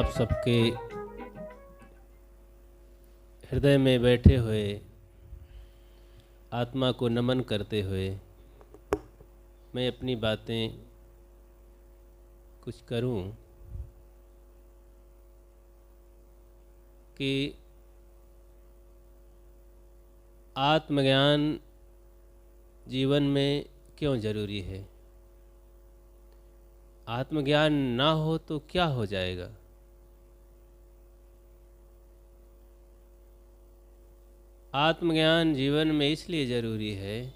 आप सबके हृदय में बैठे हुए आत्मा को नमन करते हुए मैं अपनी बातें कुछ करूं कि आत्मज्ञान जीवन में क्यों ज़रूरी है। आत्मज्ञान ना हो तो क्या हो जाएगा। आत्मज्ञान जीवन में इसलिए ज़रूरी है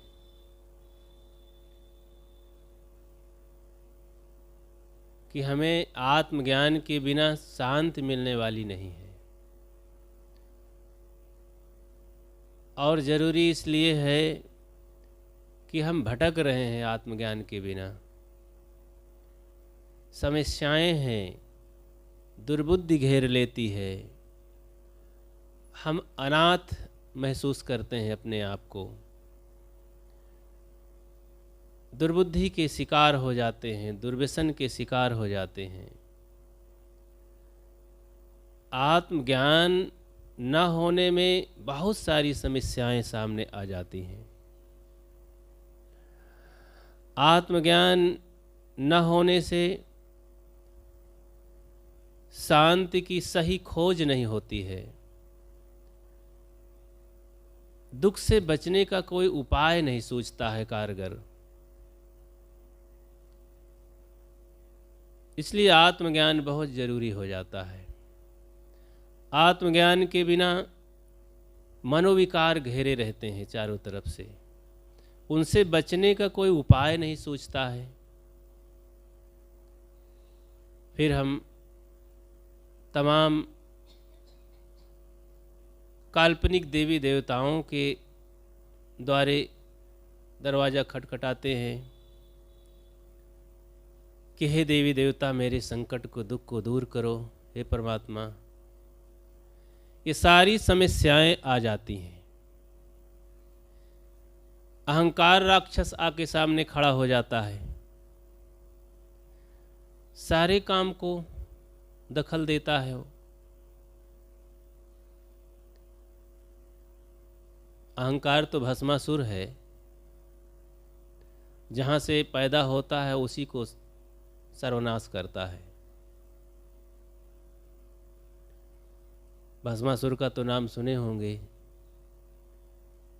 कि हमें आत्मज्ञान के बिना शांति मिलने वाली नहीं है। और ज़रूरी इसलिए है कि हम भटक रहे हैं आत्मज्ञान के बिना। समस्याएं हैं, दुर्बुद्धि घेर लेती है, हम अनाथ महसूस करते हैं अपने आप को, दुर्बुद्धि के शिकार हो जाते हैं, दुर्व्यसन के शिकार हो जाते हैं। आत्मज्ञान न होने में बहुत सारी समस्याएं सामने आ जाती हैं। आत्मज्ञान न होने से शांति की सही खोज नहीं होती है। दुख से बचने का कोई उपाय नहीं सूझता है कारगर। इसलिए आत्मज्ञान बहुत ज़रूरी हो जाता है। आत्मज्ञान के बिना मनोविकार घेरे रहते हैं चारों तरफ से, उनसे बचने का कोई उपाय नहीं सूझता है। फिर हम तमाम काल्पनिक देवी देवताओं के द्वारे दरवाज़ा खटखटाते हैं कि हे देवी देवता, मेरे संकट को, दुख को दूर करो, हे परमात्मा। ये सारी समस्याएं आ जाती हैं। अहंकार राक्षस आके सामने खड़ा हो जाता है, सारे काम को दखल देता है। अहंकार तो भस्मासुर है, जहाँ से पैदा होता है उसी को सर्वनाश करता है। भस्मासुर का तो नाम सुने होंगे,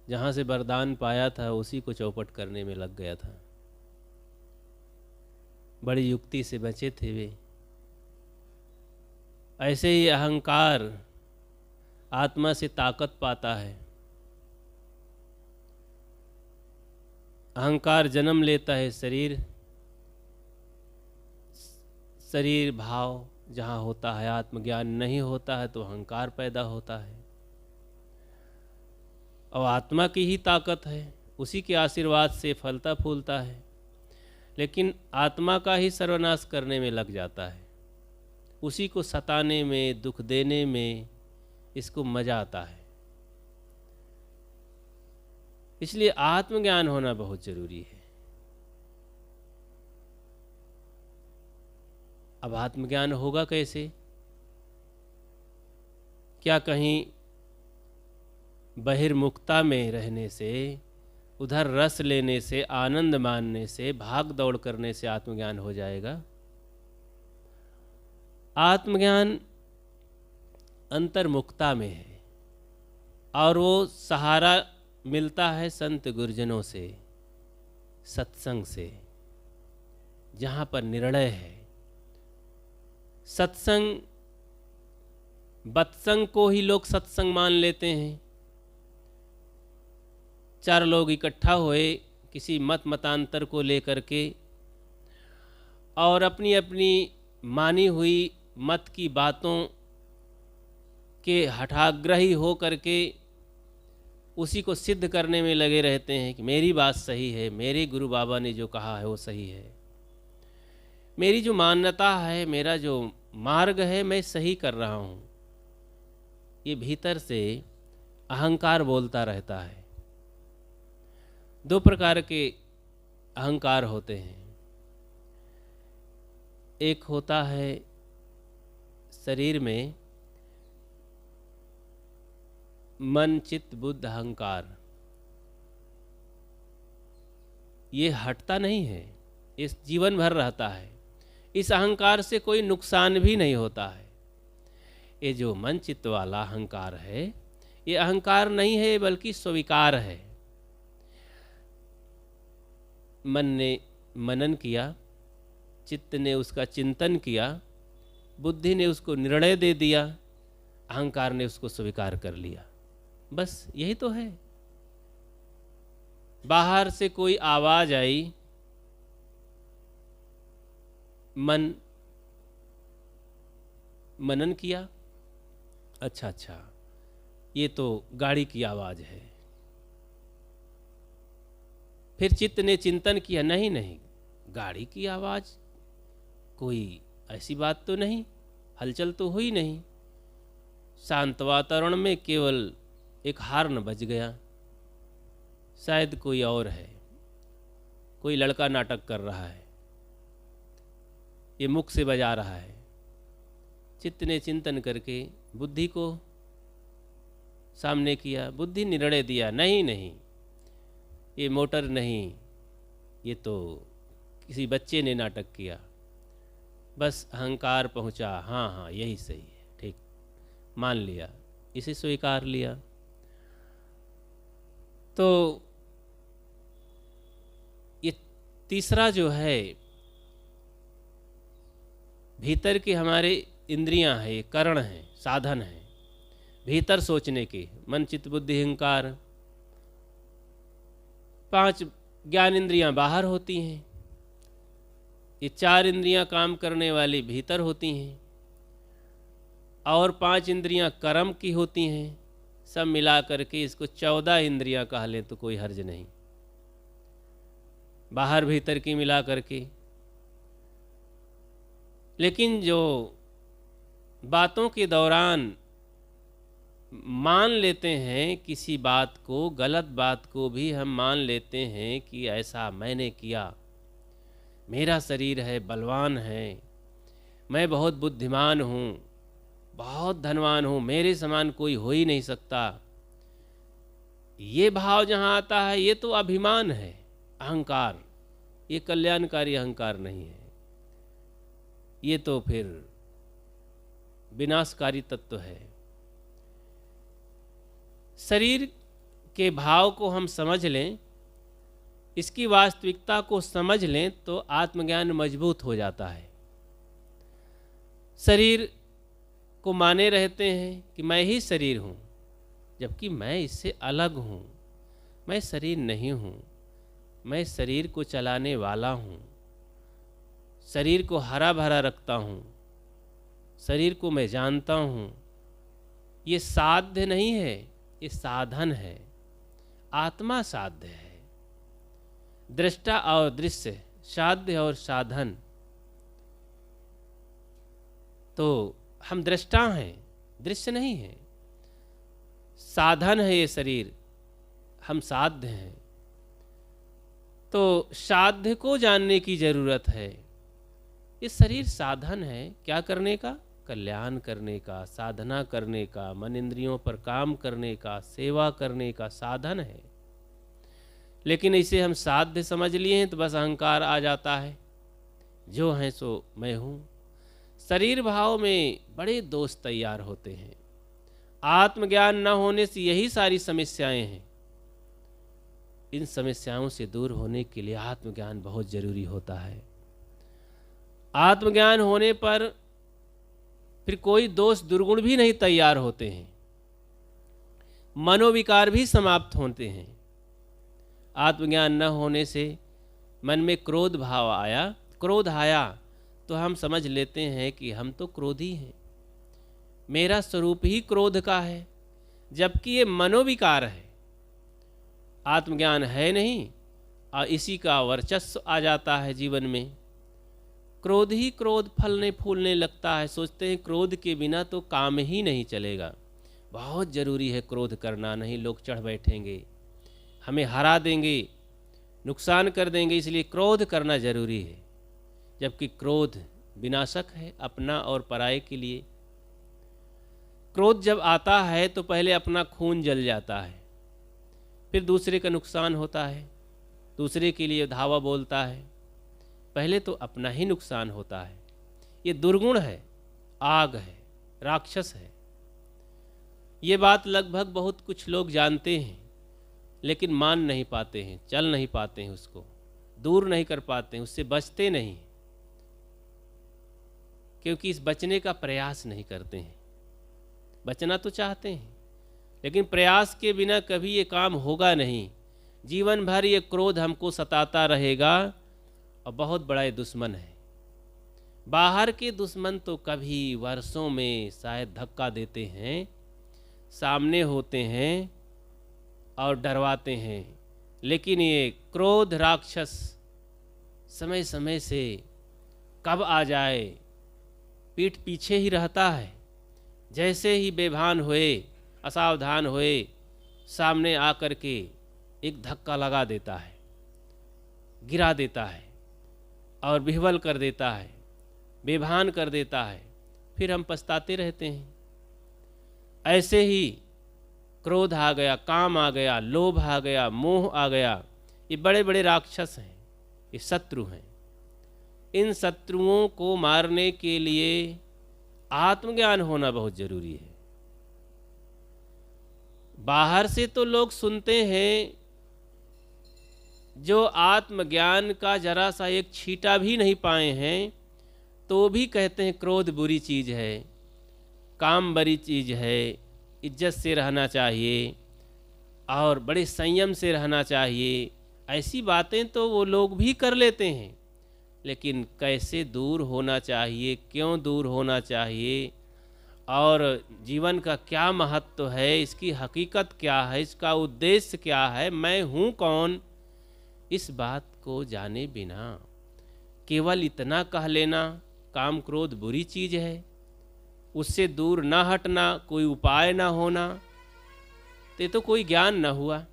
जहाँ से वरदान पाया था उसी को चौपट करने में लग गया था। बड़ी युक्ति से बचे थे वे। ऐसे ही अहंकार आत्मा से ताकत पाता है। अहंकार जन्म लेता है शरीर भाव जहाँ होता है। आत्मज्ञान नहीं होता है तो अहंकार पैदा होता है। और आत्मा की ही ताकत है, उसी के आशीर्वाद से फलता फूलता है, लेकिन आत्मा का ही सर्वनाश करने में लग जाता है। उसी को सताने में, दुख देने में इसको मज़ा आता है। इसलिए आत्मज्ञान होना बहुत ज़रूरी है। अब आत्मज्ञान होगा कैसे? क्या कहीं बहिर्मुखता में रहने से, उधर रस लेने से, आनंद मानने से, भाग दौड़ करने से आत्मज्ञान हो जाएगा? आत्मज्ञान अंतर्मुखता में है और वो सहारा मिलता है संत गुरुजनों से, सत्संग से, जहाँ पर निर्णय है। सत्संग, बत्संग को ही लोग सत्संग मान लेते हैं। चार लोग इकट्ठा हुए किसी मत मतांतर को लेकर के और अपनी अपनी मानी हुई मत की बातों के हठाग्रही हो करके उसी को सिद्ध करने में लगे रहते हैं कि मेरी बात सही है, मेरे गुरु बाबा ने जो कहा है वो सही है, मेरी जो मान्यता है, मेरा जो मार्ग है, मैं सही कर रहा हूँ। ये भीतर से अहंकार बोलता रहता है। दो प्रकार के अहंकार होते हैं। एक होता है शरीर में मन, चित्त, बुद्ध, अहंकार, ये हटता नहीं है, इस जीवन भर रहता है। इस अहंकार से कोई नुकसान भी नहीं होता है। ये जो मन चित्त वाला अहंकार है, ये अहंकार नहीं है बल्कि स्वीकार है। मन ने मनन किया, चित्त ने उसका चिंतन किया, बुद्धि ने उसको निर्णय दे दिया, अहंकार ने उसको स्वीकार कर लिया। बस यही तो है। बाहर से कोई आवाज आई, मन मनन किया, अच्छा ये तो गाड़ी की आवाज़ है। फिर चित्त ने चिंतन किया, नहीं गाड़ी की आवाज़, कोई ऐसी बात तो नहीं, हलचल तो हुई नहीं। शांत वातावरण में केवल एक हार्न बज गया, शायद कोई और है, कोई लड़का नाटक कर रहा है, ये मुख से बजा रहा है। चित्त ने चिंतन करके बुद्धि को सामने किया, बुद्धि निर्णय दिया, नहीं ये मोटर नहीं, ये तो किसी बच्चे ने नाटक किया। बस अहंकार पहुंचा, हाँ यही सही है, ठीक, मान लिया, इसे स्वीकार लिया। तो ये तीसरा जो है, भीतर के हमारे इंद्रियां हैं, करण हैं, साधन हैं भीतर सोचने के, मन चित्त बुद्धि अहंकार। 5 ज्ञान इंद्रियां बाहर होती हैं, ये 4 इंद्रियां काम करने वाली भीतर होती हैं, और 5 इंद्रियां कर्म की होती हैं। सब मिला करके इसको 14 इंद्रियां कह लें तो कोई हर्ज नहीं, बाहर भीतर की मिला करके। लेकिन जो बातों के दौरान मान लेते हैं किसी बात को, गलत बात को भी हम मान लेते हैं कि ऐसा मैंने किया, मेरा शरीर है, बलवान है, मैं बहुत बुद्धिमान हूँ, बहुत धनवान हूँ, मेरे समान कोई हो ही नहीं सकता। ये भाव जहाँ आता है, ये तो अभिमान है, अहंकार। ये कल्याणकारी अहंकार नहीं है, ये तो फिर विनाशकारी तत्व है। शरीर के भाव को हम समझ लें, इसकी वास्तविकता को समझ लें तो आत्मज्ञान मजबूत हो जाता है। शरीर को माने रहते हैं कि मैं ही शरीर हूँ, जबकि मैं इससे अलग हूँ, मैं शरीर नहीं हूँ, मैं शरीर को चलाने वाला हूँ, शरीर को हरा भरा रखता हूँ, शरीर को मैं जानता हूँ। ये साध्य नहीं है, ये साधन है। आत्मा साध्य है, दृष्टा और दृश्य, साध्य और साधन। तो हम दृष्टा हैं, दृश्य नहीं है। साधन है ये शरीर, हम साध्य हैं। तो साध्य को जानने की जरूरत है। ये शरीर साधन है, क्या करने का? कल्याण करने का, साधना करने का, मन इंद्रियों पर काम करने का, सेवा करने का साधन है। लेकिन इसे हम साध्य समझ लिए हैं तो बस अहंकार आ जाता है, जो है सो मैं हूँ। शरीर भाव में बड़े दोष तैयार होते हैं। आत्मज्ञान न होने से यही सारी समस्याएं हैं। इन समस्याओं से दूर होने के लिए आत्मज्ञान बहुत जरूरी होता है। आत्मज्ञान होने पर फिर कोई दोष दुर्गुण भी नहीं तैयार होते हैं, मनोविकार भी समाप्त होते हैं। आत्मज्ञान न होने से मन में क्रोध भाव आया, क्रोध आया तो हम समझ लेते हैं कि हम तो क्रोधी हैं, मेरा स्वरूप ही क्रोध का है, जबकि ये मनोविकार है, आत्मज्ञान है नहीं। और इसी का वर्चस्व आ जाता है जीवन में। क्रोध ही क्रोध फलने फूलने लगता है। सोचते हैं क्रोध के बिना तो काम ही नहीं चलेगा, बहुत ज़रूरी है क्रोध करना, नहीं लोग चढ़ बैठेंगे, हमें हरा देंगे, नुकसान कर देंगे, इसलिए क्रोध करना जरूरी है। जबकि क्रोध विनाशक है, अपना और पराये के लिए क्रोध जब आता है तो पहले अपना खून जल जाता है, फिर दूसरे का नुकसान होता है, दूसरे के लिए धावा बोलता है, पहले तो अपना ही नुकसान होता है। ये दुर्गुण है, आग है, राक्षस है। ये बात लगभग बहुत कुछ लोग जानते हैं, लेकिन मान नहीं पाते हैं, चल नहीं पाते हैं, उसको दूर नहीं कर पाते हैं, उससे बचते नहीं, क्योंकि इस बचने का प्रयास नहीं करते हैं। बचना तो चाहते हैं, लेकिन प्रयास के बिना कभी ये काम होगा नहीं। जीवन भर ये क्रोध हमको सताता रहेगा और बहुत बड़ा ये दुश्मन है। बाहर के दुश्मन तो कभी वर्षों में शायद धक्का देते हैं, सामने होते हैं और डरवाते हैं, लेकिन ये क्रोध राक्षस समय समय से कब आ जाए पीठ पीछे ही रहता है। जैसे ही बेभान हुए, असावधान हुए, सामने आकर के एक धक्का लगा देता है, गिरा देता है और विह्वल कर देता है, बेभान कर देता है, फिर हम पछताते रहते हैं। ऐसे ही क्रोध आ गया, काम आ गया, लोभ आ गया, मोह आ गया, ये बड़े बड़े राक्षस हैं, ये शत्रु हैं। इन शत्रुओं को मारने के लिए आत्मज्ञान होना बहुत जरूरी है। बाहर से तो लोग सुनते हैं, जो आत्मज्ञान का जरा सा एक छींटा भी नहीं पाए हैं, तो भी कहते हैं क्रोध बुरी चीज़ है, काम बुरी चीज़ है, इज्जत से रहना चाहिए और बड़े संयम से रहना चाहिए। ऐसी बातें तो वो लोग भी कर लेते हैं, लेकिन कैसे दूर होना चाहिए, क्यों दूर होना चाहिए और जीवन का क्या महत्व है, इसकी हकीकत क्या है, इसका उद्देश्य क्या है, मैं हूँ कौन, इस बात को जाने बिना केवल इतना कह लेना काम क्रोध बुरी चीज़ है, उससे दूर ना हटना, कोई उपाय ना होना, तो कोई ज्ञान ना हुआ।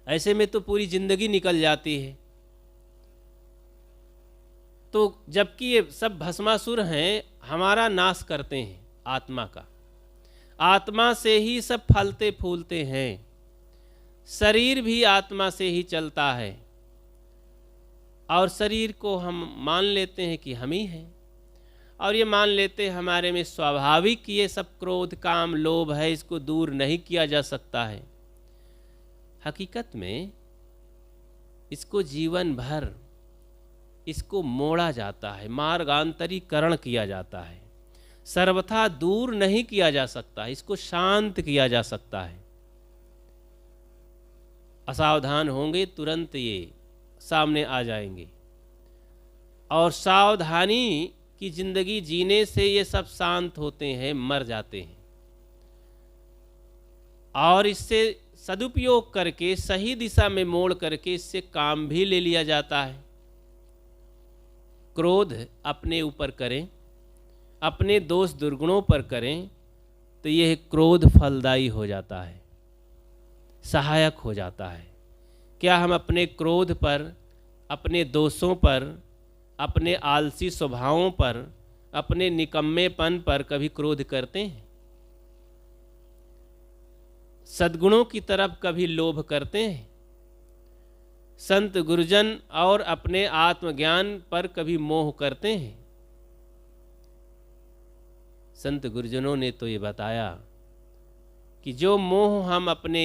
ऐसे में तो पूरी जिंदगी निकल जाती है। तो जबकि ये सब भस्मासुर हैं, हमारा नाश करते हैं आत्मा का, आत्मा से ही सब फलते फूलते हैं, शरीर भी आत्मा से ही चलता है और शरीर को हम मान लेते हैं कि हम ही हैं, और ये मान लेते हैं हमारे में स्वाभाविक ये सब क्रोध काम लोभ है, इसको दूर नहीं किया जा सकता है। हकीकत में इसको जीवन भर इसको मोड़ा जाता है, मार्गांतरीकरण किया जाता है, सर्वथा दूर नहीं किया जा सकता, इसको शांत किया जा सकता है। असावधान होंगे तुरंत ये सामने आ जाएंगे, और सावधानी की जिंदगी जीने से ये सब शांत होते हैं, मर जाते हैं, और इससे सदुपयोग करके सही दिशा में मोड़ करके इससे काम भी ले लिया जाता है। क्रोध अपने ऊपर करें, अपने दोष दुर्गुणों पर करें, तो यह क्रोध फलदायी हो जाता है, सहायक हो जाता है। क्या हम अपने क्रोध पर, अपने दोषों पर, अपने आलसी स्वभावों पर, अपने निकम्मेपन पर कभी क्रोध करते हैं? सद्गुणों की तरफ कभी लोभ करते हैं? संत गुरुजन और अपने आत्मज्ञान पर कभी मोह करते हैं? संत गुरुजनों ने तो ये बताया कि जो मोह हम अपने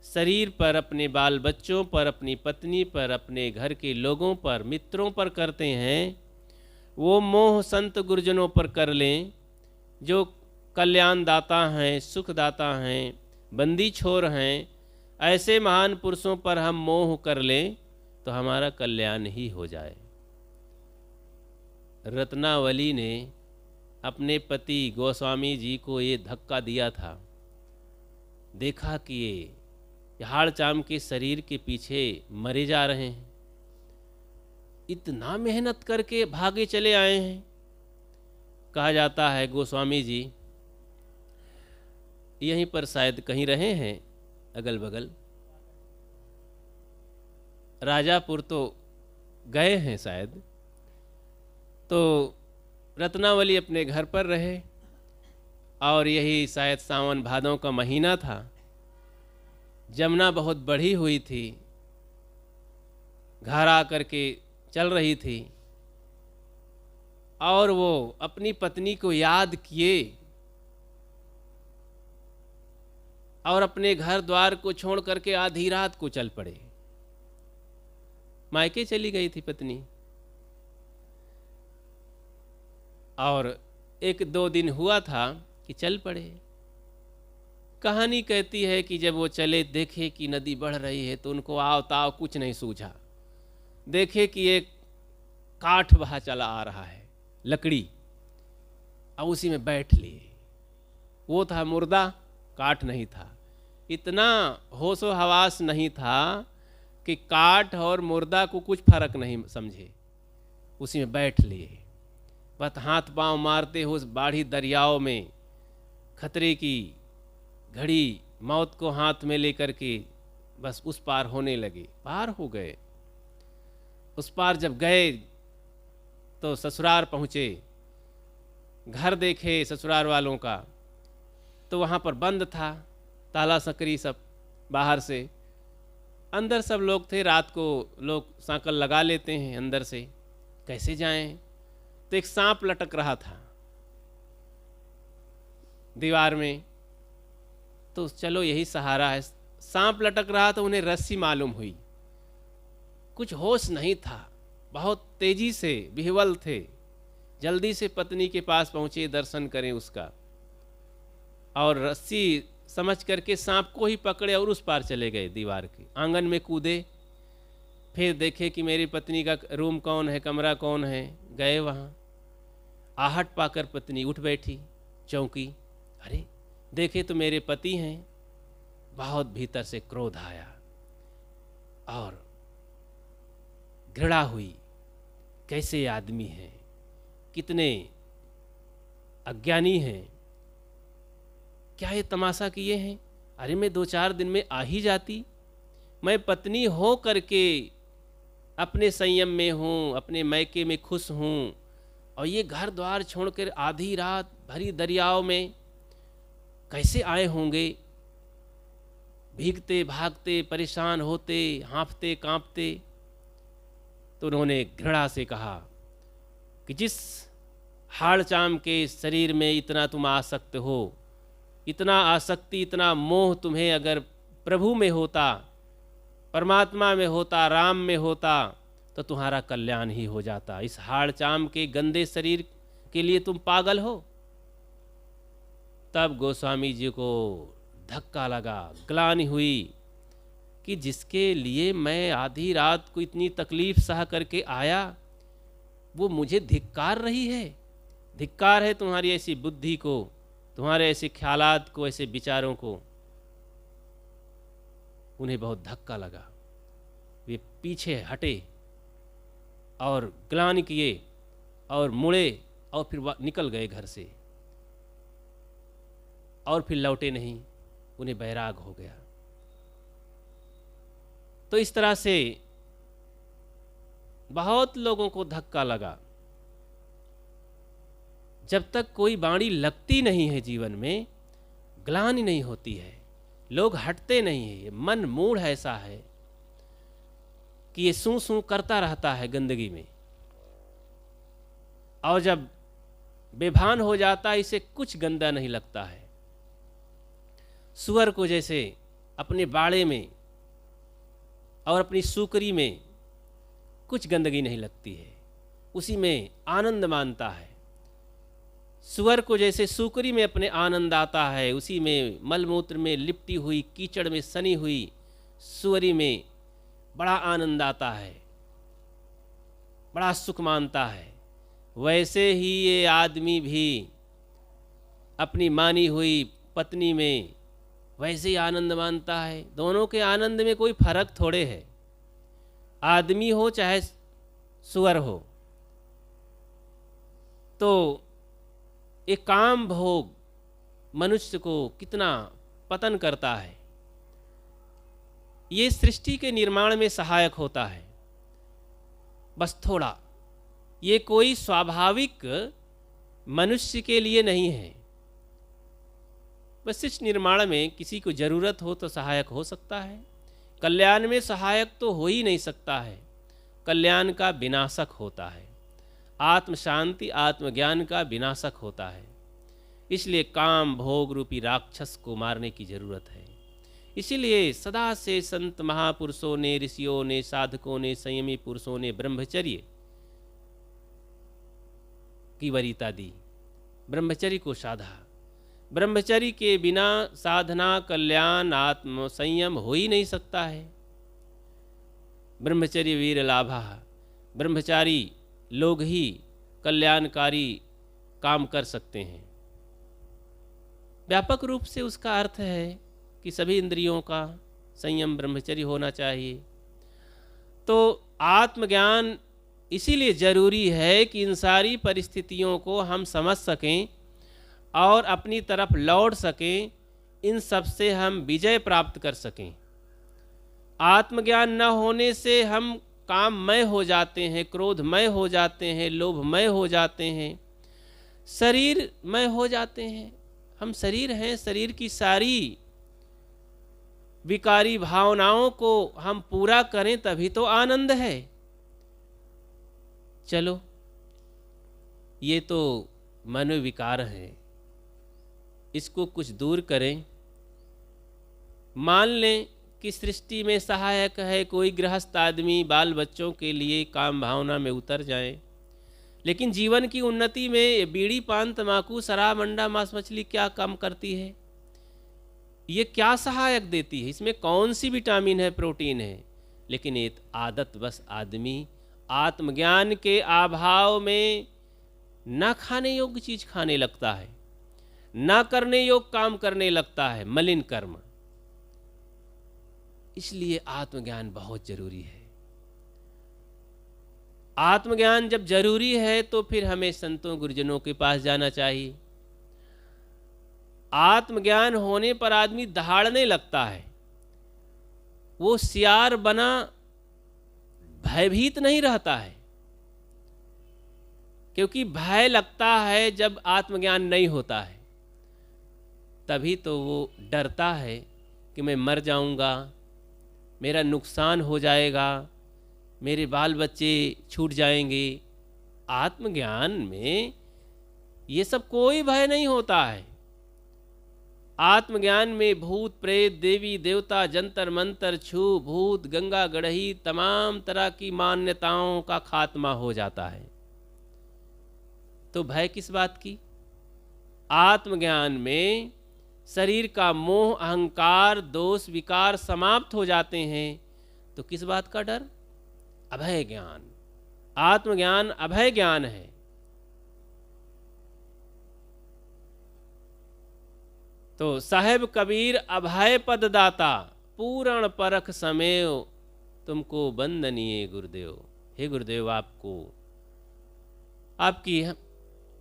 शरीर पर, अपने बाल बच्चों पर, अपनी पत्नी पर, अपने घर के लोगों पर, मित्रों पर करते हैं, वो मोह संत गुरुजनों पर कर लें, जो कल्याण दाता हैं, सुख दाता हैं, बंदी छोर हैं, ऐसे महान पुरुषों पर हम मोह कर लें तो हमारा कल्याण ही हो जाए। रत्नावली ने अपने पति गोस्वामी जी को ये धक्का दिया था, देखा कि ये हाड़ चाम के शरीर के पीछे मरे जा रहे हैं, इतना मेहनत करके भागे चले आए हैं। कहा जाता है गोस्वामी जी यहीं पर शायद कहीं रहे हैं, अगल बगल राजापुर तो गए हैं शायद, तो रत्नावली अपने घर पर रहे और यही शायद सावन भादों का महीना था। जमुना बहुत बढ़ी हुई थी, घर आकर के चल रही थी और वो अपनी पत्नी को याद किए और अपने घर द्वार को छोड़ करके आधी रात को चल पड़े। मायके चली गई थी पत्नी और 1-2 दिन हुआ था कि चल पड़े। कहानी कहती है कि जब वो चले, देखे कि नदी बढ़ रही है तो उनको आव ताव कुछ नहीं सूझा। देखे कि एक काठ बहा चला आ रहा है, लकड़ी, और उसी में बैठ लिए। वो था मुर्दा, काठ नहीं था। इतना होशो हवास नहीं था कि काठ और मुर्दा को कुछ फर्क नहीं समझे, उसी में बैठ लिए। बस हाथ पांव मारते हो उस बाढ़ी दरियाओं में, खतरे की घड़ी मौत को हाथ में लेकर के बस उस पार होने लगे। पार हो गए। उस पार जब गए तो ससुराल पहुँचे। घर देखे ससुराल वालों का तो वहाँ पर बंद था, ताला सकरी सब बाहर से। अंदर सब लोग थे। रात को लोग सांकल लगा लेते हैं अंदर से, कैसे जाएं। तो एक सांप लटक रहा था दीवार में, तो चलो यही सहारा है। सांप लटक रहा तो उन्हें रस्सी मालूम हुई। कुछ होश नहीं था, बहुत तेजी से विह्वल थे। जल्दी से पत्नी के पास पहुँचे, दर्शन करें उसका, और रस्सी समझ करके सांप को ही पकड़े और उस पार चले गए दीवार के। आंगन में कूदे, फिर देखे कि मेरी पत्नी का रूम कौन है, कमरा कौन है। गए वहाँ, आहट पाकर पत्नी उठ बैठी, चौंकी। अरे देखे तो मेरे पति हैं। बहुत भीतर से क्रोध आया और घृणा हुई। कैसे आदमी हैं, कितने अज्ञानी हैं, क्या ये तमाशा किए हैं। अरे मैं 2-4 दिन में आ ही जाती। मैं पत्नी हो करके अपने संयम में हूँ, अपने मैके में खुश हूँ, और ये घर द्वार छोड़कर आधी रात भरी दरियाओं में कैसे आए होंगे। भीगते भागते, परेशान होते, हाँफते कांपते। तो उन्होंने घृणा से कहा कि जिस हाड़ चाम के शरीर में इतना तुम आसक्त हो, इतना आसक्ति, इतना मोह तुम्हें अगर प्रभु में होता, परमात्मा में होता, राम में होता, तो तुम्हारा कल्याण ही हो जाता। इस हाड़ चाम के गंदे शरीर के लिए तुम पागल हो। तब गोस्वामी जी को धक्का लगा, ग्लानि हुई कि जिसके लिए मैं आधी रात को इतनी तकलीफ सह करके आया, वो मुझे धिक्कार रही है। धिक्कार है तुम्हारी ऐसी बुद्धि को, तुम्हारे ऐसे ख्यालात को, ऐसे विचारों को। उन्हें बहुत धक्का लगा। वे पीछे हटे और ग्लानि किए और मुड़े और फिर निकल गए घर से, और फिर लौटे नहीं। उन्हें बैराग हो गया। तो इस तरह से बहुत लोगों को धक्का लगा। जब तक कोई बाणी लगती नहीं है जीवन में, ग्लानि नहीं होती है, लोग हटते नहीं है। मन मूढ़ ऐसा है कि ये सूं सूं करता रहता है गंदगी में, और जब बेभान हो जाता है, इसे कुछ गंदा नहीं लगता है। सुअर को जैसे अपने बाड़े में और अपनी सूकरी में कुछ गंदगी नहीं लगती है, उसी में आनंद मानता है। सुअर को जैसे सूकरी में अपने आनंद आता है, उसी में मलमूत्र में लिपटी हुई, कीचड़ में सनी हुई सुअरी में बड़ा आनंद आता है, बड़ा सुख मानता है। वैसे ही ये आदमी भी अपनी मानी हुई पत्नी में वैसे ही आनंद मानता है। दोनों के आनंद में कोई फर्क थोड़े है। आदमी हो चाहे सुअर हो, तो एक काम भोग मनुष्य को कितना पतन करता है। ये सृष्टि के निर्माण में सहायक होता है, बस थोड़ा। ये कोई स्वाभाविक मनुष्य के लिए नहीं है। वशिष्ठ निर्माण में किसी को जरूरत हो तो सहायक हो सकता है, कल्याण में सहायक तो हो ही नहीं सकता है, कल्याण का विनाशक होता है, आत्म शांति आत्मज्ञान का विनाशक होता है। इसलिए काम भोग रूपी राक्षस को मारने की जरूरत है। इसीलिए सदा से संत महापुरुषों ने, ऋषियों ने, साधकों ने, संयमी पुरुषों ने ब्रह्मचर्य की वरीयता दी, ब्रह्मचर्य को साधा। ब्रह्मचर्य के बिना साधना, कल्याण, आत्म संयम हो ही नहीं सकता है। ब्रह्मचर्य वीर लाभा, ब्रह्मचारी लोग ही कल्याणकारी काम कर सकते हैं। व्यापक रूप से उसका अर्थ है कि सभी इंद्रियों का संयम ब्रह्मचर्य होना चाहिए। तो आत्मज्ञान इसीलिए जरूरी है कि इन सारी परिस्थितियों को हम समझ सकें और अपनी तरफ लौट सकें, इन सब से हम विजय प्राप्त कर सकें। आत्मज्ञान न होने से हम काममय हो जाते हैं, क्रोधमय हो जाते हैं, लोभमय हो जाते हैं, शरीरमय हो जाते हैं। हम शरीर हैं, शरीर की सारी विकारी भावनाओं को हम पूरा करें तभी तो आनंद है। चलो, ये तो मनोविकार है, इसको कुछ दूर करें। मान लें कि सृष्टि में सहायक है, कोई गृहस्थ आदमी बाल बच्चों के लिए काम भावना में उतर जाए, लेकिन जीवन की उन्नति में बीड़ी, पान, तंबाकू, शराब, अंडा, मांस, मछली क्या काम करती है? ये क्या सहायक देती है? इसमें कौन सी विटामिन है, प्रोटीन है? लेकिन एक आदत बस आदमी आत्मज्ञान के अभाव में न खाने योग्य चीज खाने लगता है, न करने योग्य काम करने लगता है, मलिन कर्म। इसलिए आत्मज्ञान बहुत जरूरी है। आत्मज्ञान जब जरूरी है तो फिर हमें संतों गुरुजनों के पास जाना चाहिए। आत्मज्ञान होने पर आदमी दहाड़ने लगता है, वो सियार बना भयभीत नहीं रहता है, क्योंकि भय लगता है जब आत्मज्ञान नहीं होता है, तभी तो वो डरता है कि मैं मर जाऊंगा, मेरा नुकसान हो जाएगा, मेरे बाल बच्चे छूट जाएंगे। आत्मज्ञान में ये सब कोई भय नहीं होता है। आत्मज्ञान में भूत प्रेत, देवी देवता, जंतर मंतर, छू भूत, गंगा गढ़ही, तमाम तरह की मान्यताओं का खात्मा हो जाता है। तो भय किस बात की? आत्मज्ञान में शरीर का मोह, अहंकार, दोष, विकार समाप्त हो जाते हैं। तो किस बात का डर? अभय ज्ञान। आत्मज्ञान अभय ज्ञान है। तो साहेब कबीर अभय पद दाता, पूर्ण परख समेव, तुमको वंदनीय गुरुदेव। हे गुरुदेव, आपकी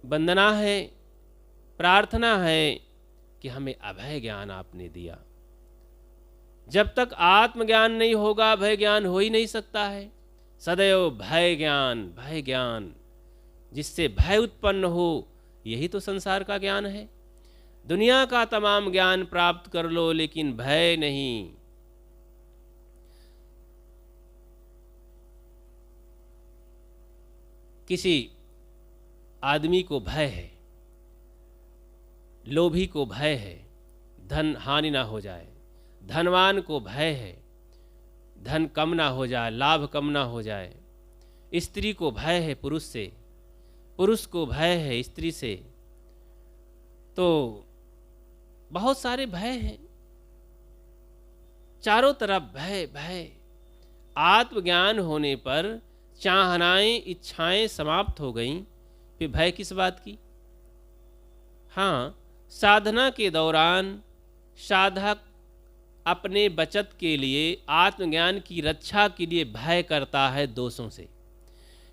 वंदना है, प्रार्थना है कि हमें अभय ज्ञान आपने दिया। जब तक आत्मज्ञान नहीं होगा, अभय ज्ञान हो ही नहीं सकता है। सदैव भय ज्ञान, भय ज्ञान, जिससे भय उत्पन्न हो, यही तो संसार का ज्ञान है। दुनिया का तमाम ज्ञान प्राप्त कर लो, लेकिन भय नहीं। किसी आदमी को भय है, लोभी को भय है धन हानि ना हो जाए, धनवान को भय है धन कम ना हो जाए, लाभ कम ना हो जाए, स्त्री को भय है पुरुष से, पुरुष को भय है स्त्री से। तो बहुत सारे भय हैं, चारों तरफ भय भय। आत्मज्ञान होने पर चाहनाएं, इच्छाएं समाप्त हो गईं, फिर भय किस बात की? हाँ, साधना के दौरान साधक अपने बचत के लिए, आत्मज्ञान की रक्षा के लिए भय करता है दोषों से,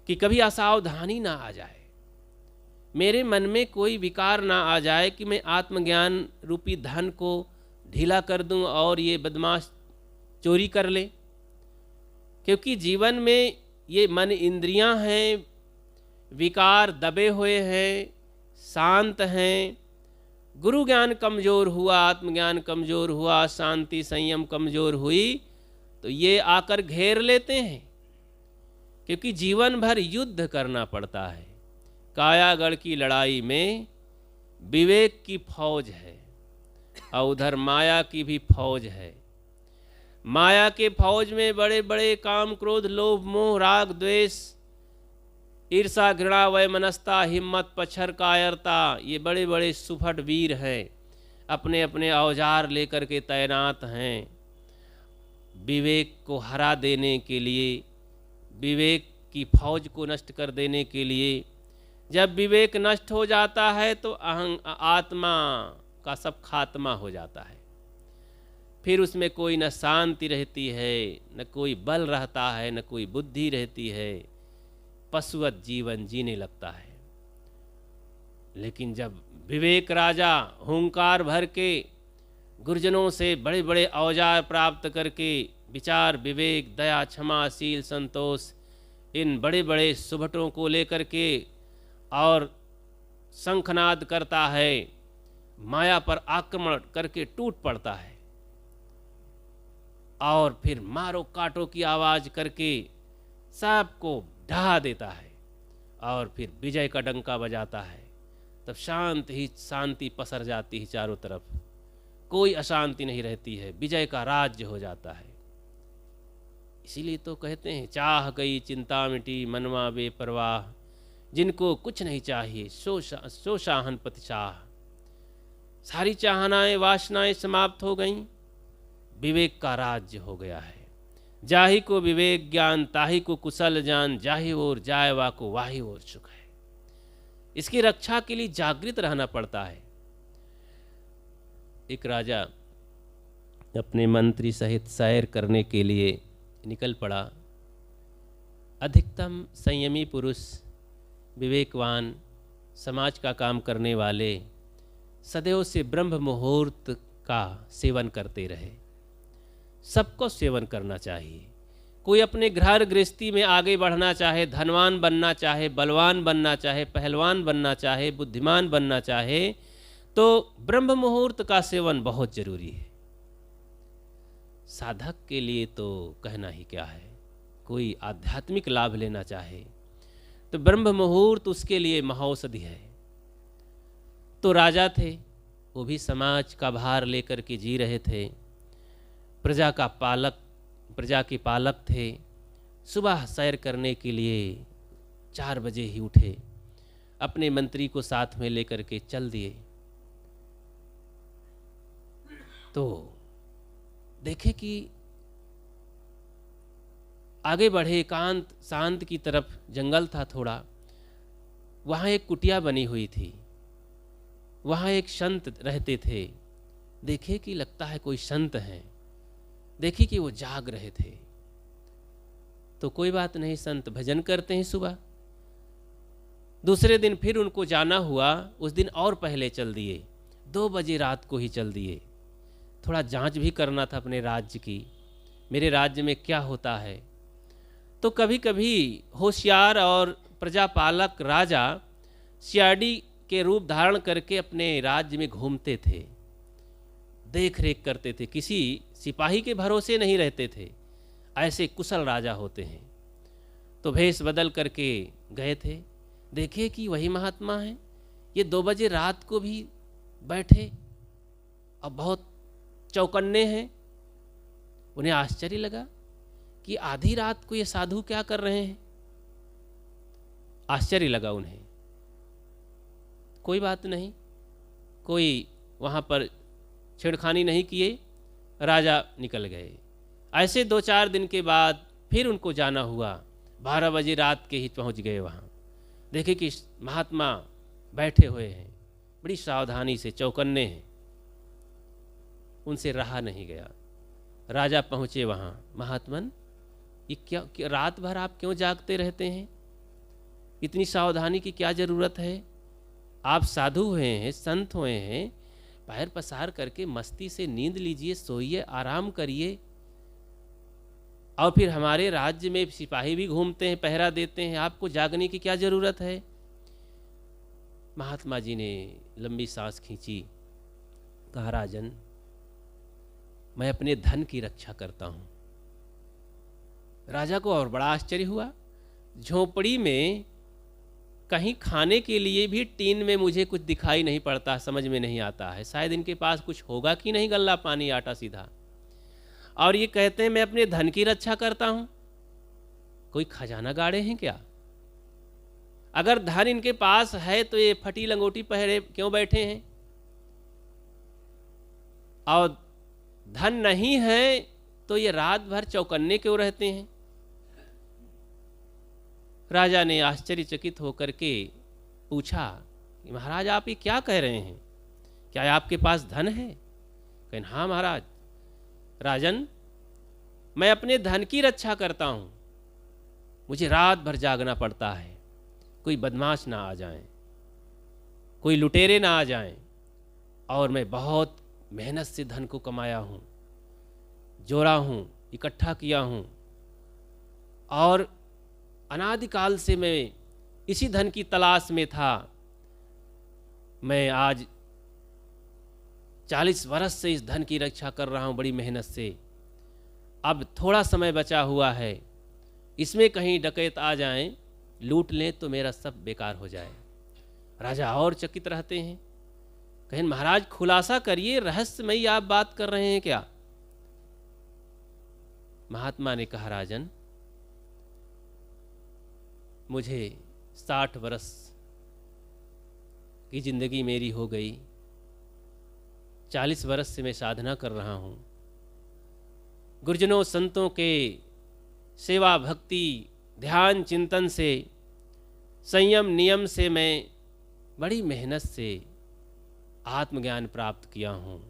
कि कभी असावधानी ना आ जाए, मेरे मन में कोई विकार ना आ जाए कि मैं आत्मज्ञान रूपी धन को ढीला कर दूं और ये बदमाश चोरी कर ले। क्योंकि जीवन में ये मन इंद्रियां हैं, विकार दबे हुए हैं, शांत हैं, गुरु ज्ञान कमज़ोर हुआ, आत्मज्ञान कमज़ोर हुआ, शांति संयम कमज़ोर हुई, तो ये आकर घेर लेते हैं, क्योंकि जीवन भर युद्ध करना पड़ता है। कायागढ़ की लड़ाई में विवेक की फौज है और उधर माया की भी फौज है। माया के फौज में बड़े बड़े काम, क्रोध, लोभ, मोह, राग, द्वेष, ईर्षा, घृणा, वैमनस्यता, हिम्मत, पछर, कायरता, ये बड़े बड़े सुफट वीर हैं, अपने अपने औजार लेकर के तैनात हैं विवेक को हरा देने के लिए, विवेक की फौज को नष्ट कर देने के लिए। जब विवेक नष्ट हो जाता है तो आत्मा का सब खात्मा हो जाता है। फिर उसमें कोई न शांति रहती है, न कोई बल रहता है, न कोई बुद्धि रहती है, पशुवत जीवन जीने लगता है। लेकिन जब विवेक राजा हुंकार भर के गुरुजनों से बड़े बड़े औजार प्राप्त करके विचार, विवेक, दया, क्षमा, शील, संतोष, इन बड़े बड़े सुभटों को लेकर के और शंखनाद करता है, माया पर आक्रमण करके टूट पड़ता है और फिर मारो काटो की आवाज़ करके सबको ढहा देता है और फिर विजय का डंका बजाता है। तब शांत ही शांति पसर जाती है चारों तरफ, कोई अशांति नहीं रहती है, विजय का राज्य हो जाता है। इसीलिए तो कहते हैं, चाह गई चिंता मिटी मनवा बेपरवाह, जिनको कुछ नहीं चाहिए सो शाहन पति चाह। सारी चाहनाएं, वासनाएं समाप्त हो गईं, विवेक का राज्य हो गया है। जाहि को विवेक ज्ञान, ताहि को कुशल जान, जाहि ओर जाए वा को वाहि ओर सुख है। इसकी रक्षा के लिए जागृत रहना पड़ता है। एक राजा अपने मंत्री सहित सैर करने के लिए निकल पड़ा। अधिकतम संयमी पुरुष, विवेकवान, समाज का काम करने वाले सदैव से ब्रह्म मुहूर्त का सेवन करते रहे। सबको सेवन करना चाहिए। कोई अपने घर गृहस्थी में आगे बढ़ना चाहे, धनवान बनना चाहे, बलवान बनना चाहे, पहलवान बनना चाहे, बुद्धिमान बनना चाहे, तो ब्रह्म मुहूर्त का सेवन बहुत जरूरी है। साधक के लिए तो कहना ही क्या है। कोई आध्यात्मिक लाभ लेना चाहे तो ब्रह्म मुहूर्त उसके लिए महौषधि है। तो राजा थे, वो भी समाज का भार लेकर के जी रहे थे, प्रजा के पालक थे। सुबह सैर करने के लिए 4 बजे ही उठे, अपने मंत्री को साथ में लेकर के चल दिए। तो देखे कि आगे बढ़े, एकांत शांत की तरफ, जंगल था थोड़ा, वहाँ एक कुटिया बनी हुई थी, वहाँ एक संत रहते थे। देखे कि लगता है कोई संत हैं, देखी कि वो जाग रहे थे। तो कोई बात नहीं, संत भजन करते हैं सुबह। दूसरे दिन फिर उनको जाना हुआ, उस दिन और पहले चल दिए, 2 बजे रात को ही चल दिए। थोड़ा जांच भी करना था अपने राज्य की, मेरे राज्य में क्या होता है। तो कभी कभी होशियार और प्रजापालक राजा सीआईडी के रूप धारण करके अपने राज्य में घूमते थे, देख रेख करते थे, किसी सिपाही के भरोसे नहीं रहते थे। ऐसे कुशल राजा होते हैं। तो भेष बदल करके गए थे, देखे कि वही महात्मा हैं, ये 2 बजे रात को भी बैठे और बहुत चौकन्ने हैं। उन्हें आश्चर्य लगा कि आधी रात को ये साधु क्या कर रहे हैं। आश्चर्य लगा उन्हें। कोई बात नहीं, कोई वहाँ पर छेड़खानी नहीं किए, राजा निकल गए। ऐसे 2-4 दिन के बाद फिर उनको जाना हुआ, 12 बजे रात के ही पहुँच गए वहाँ। देखे कि महात्मा बैठे हुए हैं, बड़ी सावधानी से चौकन्ने हैं। उनसे रहा नहीं गया। राजा पहुँचे वहाँ, महात्मन ये क्या रात भर आप क्यों जागते रहते हैं? इतनी सावधानी की क्या ज़रूरत है? आप साधु हुए हैं, संत हुए हैं, पैर पसार करके मस्ती से नींद लीजिए, सोइए, आराम करिए। और फिर हमारे राज्य में सिपाही भी घूमते हैं, पहरा देते हैं, आपको जागने की क्या ज़रूरत है? महात्मा जी ने लंबी सांस खींची कहा राजन, मैं अपने धन की रक्षा करता हूँ। राजा को और बड़ा आश्चर्य हुआ। झोपड़ी में कहीं खाने के लिए भी टीन में मुझे कुछ दिखाई नहीं पड़ता, समझ में नहीं आता है। शायद इनके पास कुछ होगा कि नहीं, गल्ला पानी आटा सीधा। और ये कहते हैं मैं अपने धन की रक्षा करता हूँ। कोई खजाना गाड़े हैं क्या? अगर धन इनके पास है तो ये फटी लंगोटी पहरे क्यों बैठे हैं? और धन नहीं है तो ये रात भर चौकन्ने क्यों रहते हैं? राजा ने आश्चर्यचकित होकर के पूछा कि महाराज आप ये क्या कह रहे हैं? क्या आपके पास धन है? कहें हाँ महाराज। राजन, मैं अपने धन की रक्षा करता हूँ। मुझे रात भर जागना पड़ता है, कोई बदमाश ना आ जाएं, कोई लुटेरे ना आ जाएं। और मैं बहुत मेहनत से धन को कमाया हूँ, जोड़ा हूँ, इकट्ठा किया हूँ, और अनादिकाल से मैं इसी धन की तलाश में था। मैं आज 40 वर्ष से इस धन की रक्षा कर रहा हूँ बड़ी मेहनत से। अब थोड़ा समय बचा हुआ है, इसमें कहीं डकैत आ जाएं, लूट लें तो मेरा सब बेकार हो जाए। राजा और चकित रहते हैं। कहें महाराज खुलासा करिए, रहस्यमयी आप बात कर रहे हैं क्या? महात्मा ने कहा राजन, मुझे 60 वर्ष की जिंदगी मेरी हो गई। 40 वर्ष से मैं साधना कर रहा हूँ। गुरुजनों संतों के सेवा भक्ति ध्यान चिंतन से, संयम नियम से मैं बड़ी मेहनत से आत्मज्ञान प्राप्त किया हूँ।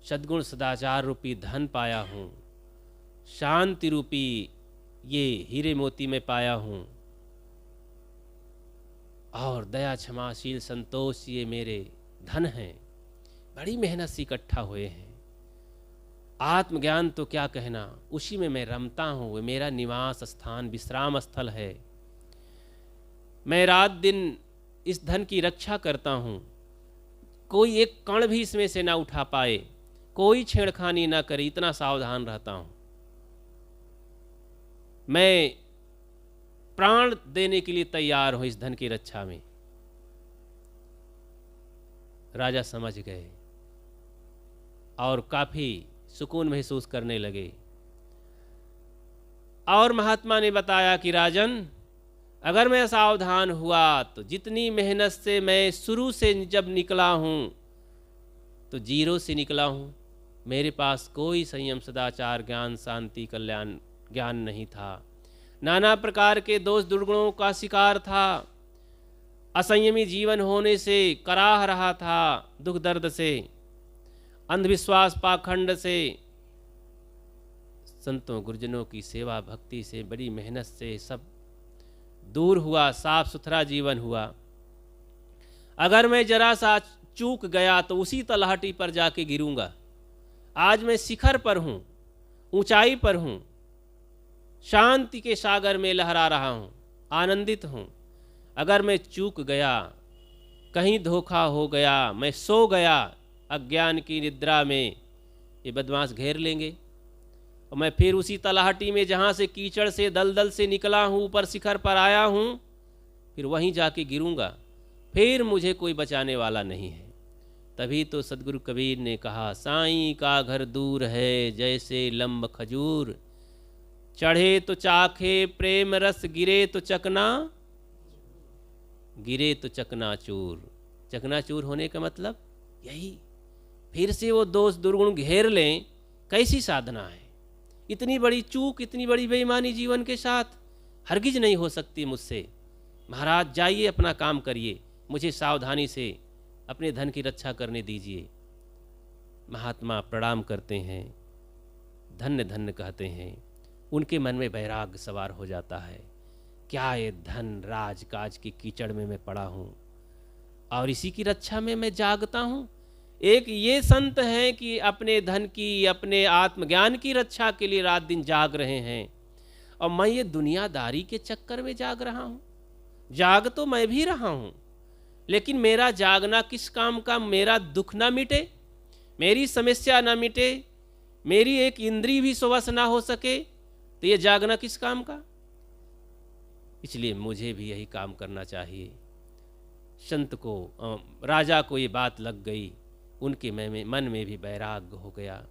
सद्गुण सदाचार रूपी धन पाया हूँ। शांति रूपी ये हीरे मोती में पाया हूँ। और दया क्षमाशील संतोष ये मेरे धन हैं। बड़ी मेहनत से इकट्ठा हुए हैं। आत्मज्ञान तो क्या कहना, उसी में मैं रमता हूँ। वो मेरा निवास स्थान विश्राम स्थल है। मैं रात दिन इस धन की रक्षा करता हूँ। कोई एक कण भी इसमें से ना उठा पाए, कोई छेड़खानी ना करे, इतना सावधान रहता हूँ। मैं प्राण देने के लिए तैयार हूँ इस धन की रक्षा में। राजा समझ गए और काफी सुकून महसूस करने लगे। और महात्मा ने बताया कि राजन, अगर मैं सावधान हुआ तो जितनी मेहनत से मैं शुरू से जब निकला हूँ तो जीरो से निकला हूँ। मेरे पास कोई संयम सदाचार ज्ञान शांति कल्याण ज्ञान नहीं था। नाना प्रकार के दोष दुर्गुणों का शिकार था। असंयमी जीवन होने से कराह रहा था, दुख दर्द से, अंधविश्वास पाखंड से। संतों गुरुजनों की सेवा भक्ति से, बड़ी मेहनत से सब दूर हुआ, साफ सुथरा जीवन हुआ। अगर मैं जरा सा चूक गया तो उसी तलहटी पर जाके गिरूंगा। आज मैं शिखर पर हूँ, ऊंचाई पर हूँ, शांति के सागर में लहरा रहा हूँ, आनंदित हूँ। अगर मैं चूक गया, कहीं धोखा हो गया, मैं सो गया अज्ञान की निद्रा में, ये बदमाश घेर लेंगे और मैं फिर उसी तलहटी में जहाँ से कीचड़ से दलदल से निकला हूँ, ऊपर शिखर पर आया हूँ, फिर वहीं जाके गिरूंगा। फिर मुझे कोई बचाने वाला नहीं है। तभी तो सदगुरु कबीर ने कहा, साईं का घर दूर है जैसे लंब खजूर, चढ़े तो चाखे प्रेम रस, गिरे तो चकनाचूर। चकनाचूर होने का मतलब यही, फिर से वो दोष दुर्गुण घेर लें। कैसी साधना है? इतनी बड़ी चूक, इतनी बड़ी बेईमानी जीवन के साथ हरगिज नहीं हो सकती मुझसे। महाराज जाइए, अपना काम करिए, मुझे सावधानी से अपने धन की रक्षा करने दीजिए। महात्मा प्रणाम करते हैं, धन्य धन्य कहते हैं। उनके मन में वैराग्य सवार हो जाता है। क्या ये धन राजकाज की कीचड़ में मैं पड़ा हूँ और इसी की रक्षा में मैं जागता हूँ। एक ये संत हैं कि अपने धन की, अपने आत्मज्ञान की रक्षा के लिए रात दिन जाग रहे हैं, और मैं ये दुनियादारी के चक्कर में जाग रहा हूँ। जाग तो मैं भी रहा हूँ, लेकिन मेरा जागना किस काम का? मेरा दुख ना मिटे, मेरी समस्या ना मिटे, मेरी एक इंद्री भी सुवश ना हो सके, तो ये जागना किस काम का? इसलिए मुझे भी यही काम करना चाहिए। संत को, राजा को ये बात लग गई, उनके मन में भी वैराग्य हो गया।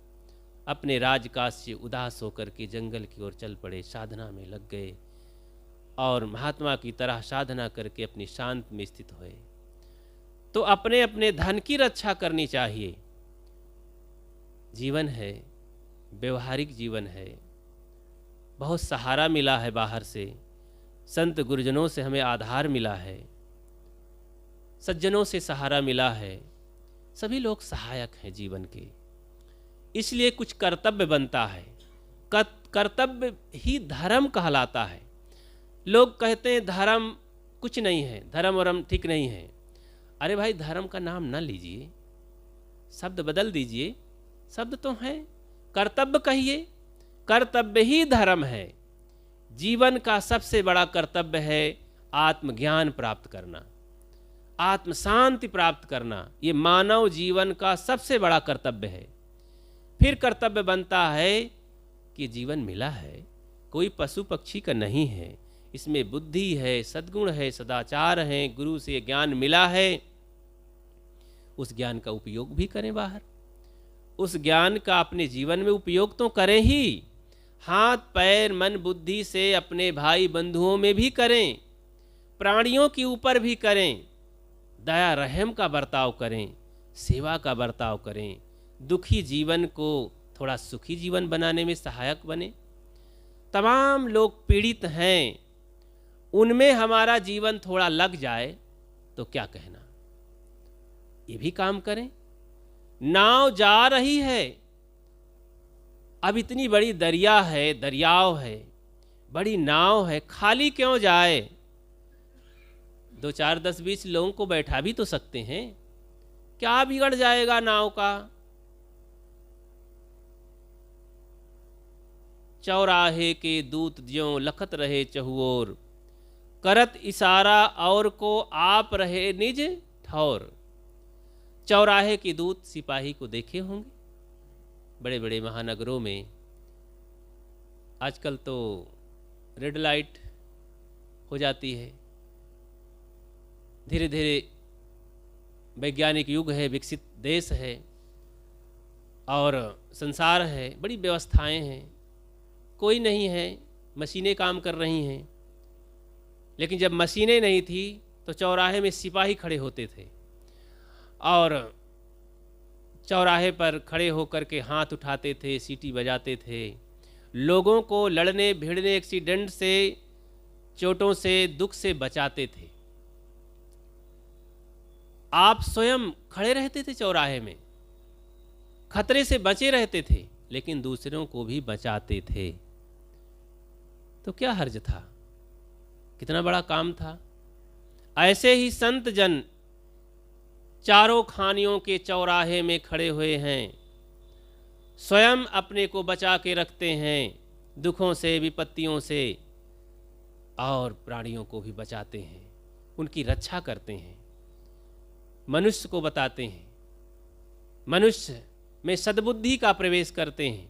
अपने राजकाज से उदास होकर के जंगल की ओर चल पड़े, साधना में लग गए और महात्मा की तरह साधना करके अपनी शांत में स्थित हुए। तो अपने अपने धन की रक्षा करनी चाहिए। जीवन है, व्यवहारिक जीवन है, बहुत सहारा मिला है बाहर से, संत गुरुजनों से हमें आधार मिला है, सज्जनों से सहारा मिला है, सभी लोग सहायक हैं जीवन के। इसलिए कुछ कर्तव्य बनता है, कर्तव्य ही धर्म कहलाता है। लोग कहते हैं धर्म कुछ नहीं है, धर्म वरम ठीक नहीं है। अरे भाई, धर्म का नाम ना लीजिए, शब्द बदल दीजिए, शब्द तो है, कर्तव्य कहिए। कर्तव्य ही धर्म है। जीवन का सबसे बड़ा कर्तव्य है आत्मज्ञान प्राप्त करना, आत्म शांति प्राप्त करना। ये मानव जीवन का सबसे बड़ा कर्तव्य है। फिर कर्तव्य बनता है कि जीवन मिला है, कोई पशु पक्षी का नहीं है, इसमें बुद्धि है, सद्गुण है, सदाचार है, गुरु से ज्ञान मिला है, उस ज्ञान का उपयोग भी करें बाहर, उस ज्ञान का अपने जीवन में उपयोग तो करें ही, हाथ पैर मन बुद्धि से अपने भाई बंधुओं में भी करें, प्राणियों के ऊपर भी करें, दया रहम का बर्ताव करें, सेवा का बर्ताव करें, दुखी जीवन को थोड़ा सुखी जीवन बनाने में सहायक बने। तमाम लोग पीड़ित हैं, उनमें हमारा जीवन थोड़ा लग जाए तो क्या कहना, ये भी काम करें। नाव जा रही है, अब इतनी बड़ी दरिया है, दरियाव है, बड़ी नाव है, खाली क्यों जाए? 2 4 10 20 लोगों को बैठा भी तो सकते हैं, क्या बिगड़ जाएगा नाव का? चौराहे के दूत ज्यों लखत रहे चहुओर, करत इशारा और को आप रहे निज ठौर। चौराहे के दूत सिपाही को देखे होंगे बड़े बड़े महानगरों में। आजकल तो रेड लाइट हो जाती है, धीरे धीरे वैज्ञानिक युग है, विकसित देश है और संसार है, बड़ी व्यवस्थाएं हैं, कोई नहीं है, मशीनें काम कर रही हैं। लेकिन जब मशीनें नहीं थी तो चौराहे में सिपाही खड़े होते थे और चौराहे पर खड़े होकर के हाथ उठाते थे, सीटी बजाते थे, लोगों को लड़ने भिड़ने, एक्सीडेंट से, चोटों से, दुख से बचाते थे। आप स्वयं खड़े रहते थे चौराहे में, खतरे से बचे रहते थे, लेकिन दूसरों को भी बचाते थे। तो क्या हर्ज था, कितना बड़ा काम था। ऐसे ही संत जन चारों खानियों के चौराहे में खड़े हुए हैं, स्वयं अपने को बचा के रखते हैं दुखों से, विपत्तियों से, और प्राणियों को भी बचाते हैं, उनकी रक्षा करते हैं, मनुष्य को बताते हैं, मनुष्य में सद्बुद्धि का प्रवेश करते हैं,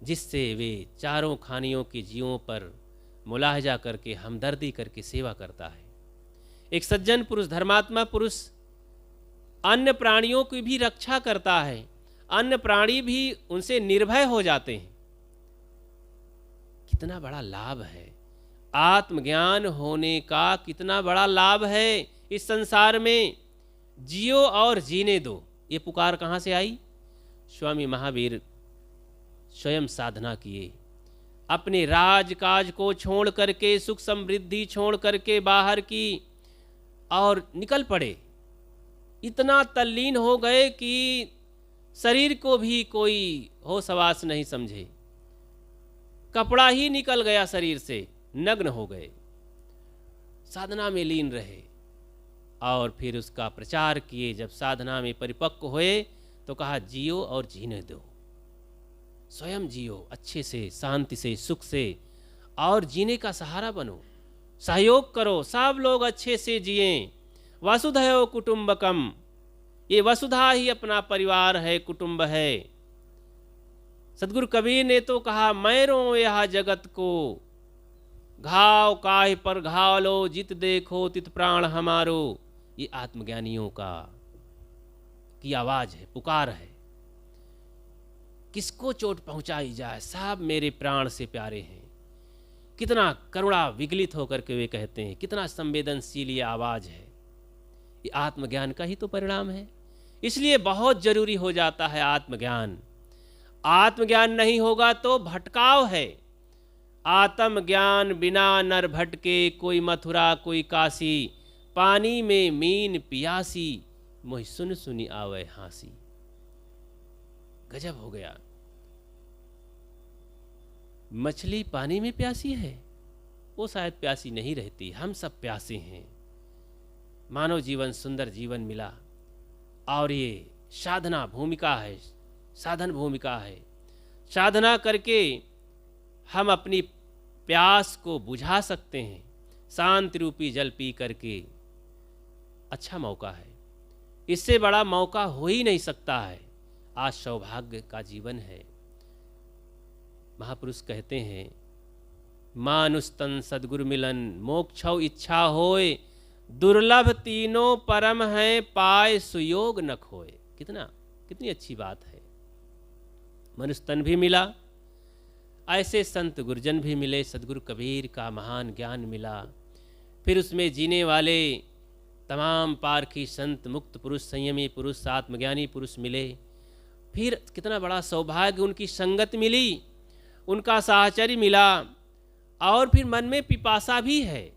जिससे वे चारों खानियों के जीवों पर मुलाहजा करके, हमदर्दी करके सेवा करता है। एक सज्जन पुरुष, धर्मात्मा पुरुष अन्य प्राणियों की भी रक्षा करता है, अन्य प्राणी भी उनसे निर्भय हो जाते हैं। कितना बड़ा लाभ है आत्मज्ञान होने का, कितना बड़ा लाभ है इस संसार में। जियो और जीने दो, ये पुकार कहाँ से आई? स्वामी महावीर स्वयं साधना किए, अपने राजकाज को छोड़ करके, सुख समृद्धि छोड़ करके बाहर की और निकल पड़े। इतना तल्लीन हो गए कि शरीर को भी कोई होश हवास नहीं समझे, कपड़ा ही निकल गया शरीर से, नग्न हो गए, साधना में लीन रहे और फिर उसका प्रचार किए। जब साधना में परिपक्व हुए तो कहा जियो और जीने दो, स्वयं जियो अच्छे से, शांति से, सुख से, और जीने का सहारा बनो, सहयोग करो, सब लोग अच्छे से जिएं। वसुधैव कुटुंबकम, ये वसुधा ही अपना परिवार है, कुटुंब है। सदगुरु कबीर ने तो कहा, मैं रो यह जगत को, घाव काहे पर घाव लो, जित देखो तित प्राण हमारो। ये आत्मज्ञानियों की आवाज है, पुकार है। किसको चोट पहुंचाई जाए, साहब मेरे प्राण से प्यारे हैं। कितना करुणा विगलित होकर के वे कहते हैं, कितना संवेदनशील ये आवाज है। ये आत्मज्ञान का ही तो परिणाम है। इसलिए बहुत जरूरी हो जाता है आत्मज्ञान। आत्मज्ञान नहीं होगा तो भटकाव है। आत्मज्ञान बिना नर भटके, कोई मथुरा कोई काशी, पानी में मीन पियासी, मोहि सुन सुनी आवे हासी। गजब हो गया। मछली पानी में प्यासी है, वो शायद प्यासी नहीं रहती, हम सब प्यासे हैं। मानव जीवन सुंदर जीवन मिला और ये साधना भूमिका है, साधन भूमिका है। साधना करके हम अपनी प्यास को बुझा सकते हैं। शांति रूपी जल पी करके अच्छा मौका है, इससे बड़ा मौका हो ही नहीं सकता है। आज सौभाग्य का जीवन है। महापुरुष कहते हैं, मानुष तन सद्गुरु मिलन, मोक्षौ इच्छा होए, दुर्लभ तीनों परम है, पाए सुयोग न खोए। कितनी अच्छी बात है। मनुष्य तन भी मिला, ऐसे संत गुरुजन भी मिले, सदगुरु कबीर का महान ज्ञान मिला, फिर उसमें जीने वाले तमाम पारखी संत, मुक्त पुरुष, संयमी पुरुष, आत्मज्ञानी पुरुष मिले। फिर कितना बड़ा सौभाग्य, उनकी संगत मिली, उनका साहचर्य मिला, और फिर मन में पिपासा भी है।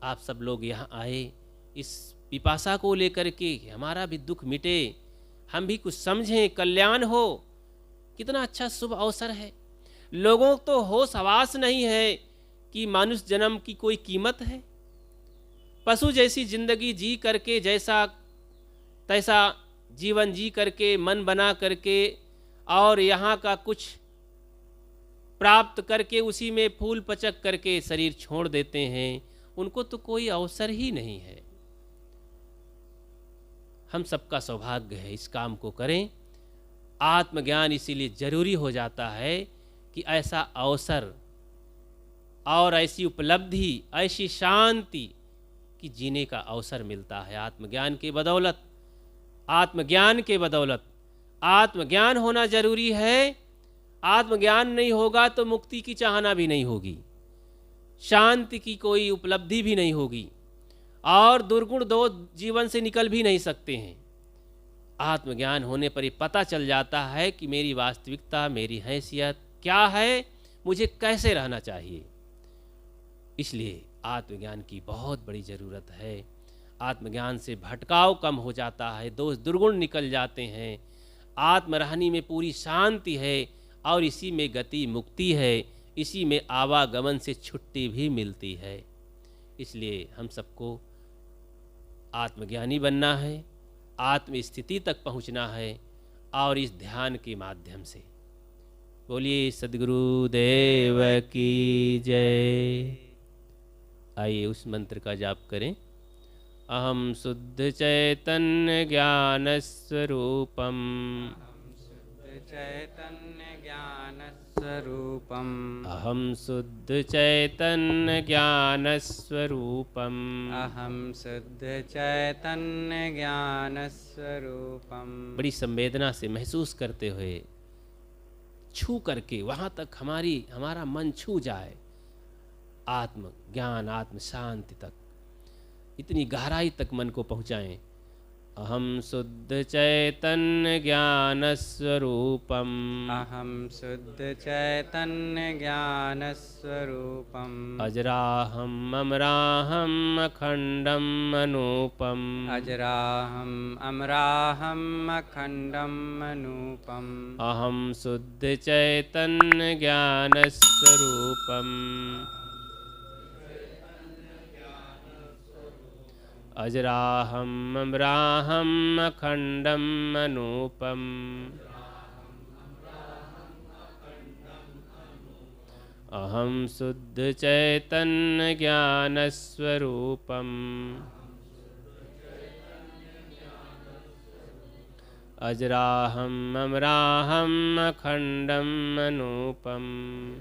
आप सब लोग यहाँ आए इस पिपासा को लेकर के, हमारा भी दुख मिटे, हम भी कुछ समझें, कल्याण हो। कितना अच्छा शुभ अवसर है। लोगों तो होश हवास नहीं है कि मनुष्य जन्म की कोई कीमत है। पशु जैसी जिंदगी जी करके, जैसा तैसा जीवन जी करके, मन बना करके, और यहाँ का कुछ प्राप्त करके उसी में फूल पचक करके शरीर छोड़ देते हैं। उनको तो कोई अवसर ही नहीं है। हम सबका सौभाग्य है, इस काम को करें। आत्मज्ञान इसीलिए जरूरी हो जाता है कि ऐसा अवसर और ऐसी उपलब्धि, ऐसी शांति कि जीने का अवसर मिलता है आत्मज्ञान के बदौलत। आत्मज्ञान के बदौलत आत्मज्ञान होना जरूरी है। आत्मज्ञान नहीं होगा तो मुक्ति की चाहना भी नहीं होगी, शांति की कोई उपलब्धि भी नहीं होगी, और दुर्गुण दो जीवन से निकल भी नहीं सकते हैं। आत्मज्ञान होने पर ही पता चल जाता है कि मेरी वास्तविकता, मेरी हैसियत क्या है, मुझे कैसे रहना चाहिए। इसलिए आत्मज्ञान की बहुत बड़ी ज़रूरत है। आत्मज्ञान से भटकाव कम हो जाता है, दोष दुर्गुण निकल जाते हैं, आत्मरहनी में पूरी शांति है, और इसी में गति मुक्ति है, इसी में आवागमन से छुट्टी भी मिलती है। इसलिए हम सबको आत्मज्ञानी बनना है, आत्मस्थिति तक पहुंचना है, और इस ध्यान के माध्यम से। बोलिए सद्गुरु देव की जय। आइए उस मंत्र का जाप करें। अहम शुद्ध चैतन्य ज्ञान स्वरूपम, चैतन्य ज्ञान स्वरूपम, अहम शुद्ध चैतन्य ज्ञान स्वरूपम, अहम शुद्ध चैतन्य ज्ञान स्वरूपम। बड़ी संवेदना से महसूस करते हुए, छू करके वहाँ तक हमारा मन छू जाए, आत्म ज्ञान, आत्म शांति तक, इतनी गहराई तक मन को पहुँचाएं। अहम शुद्ध चैतन्य ज्ञान स्वरूपम, अहम शुद्ध चैतन्य ज्ञान स्वरूपम, अजराहम अमराहम अखंडम अनूपम, अजराहम अमराहम अखंडम अनूपम। अहम शुद्ध चैतन्य ज्ञान स्वरूपम, अजराहम अमराहम अखंडम अनूपम, अहम शुद्ध चैतन्य ज्ञान स्वरूपम, अजराहम् अमराहम् अखण्डम् अनूपम्।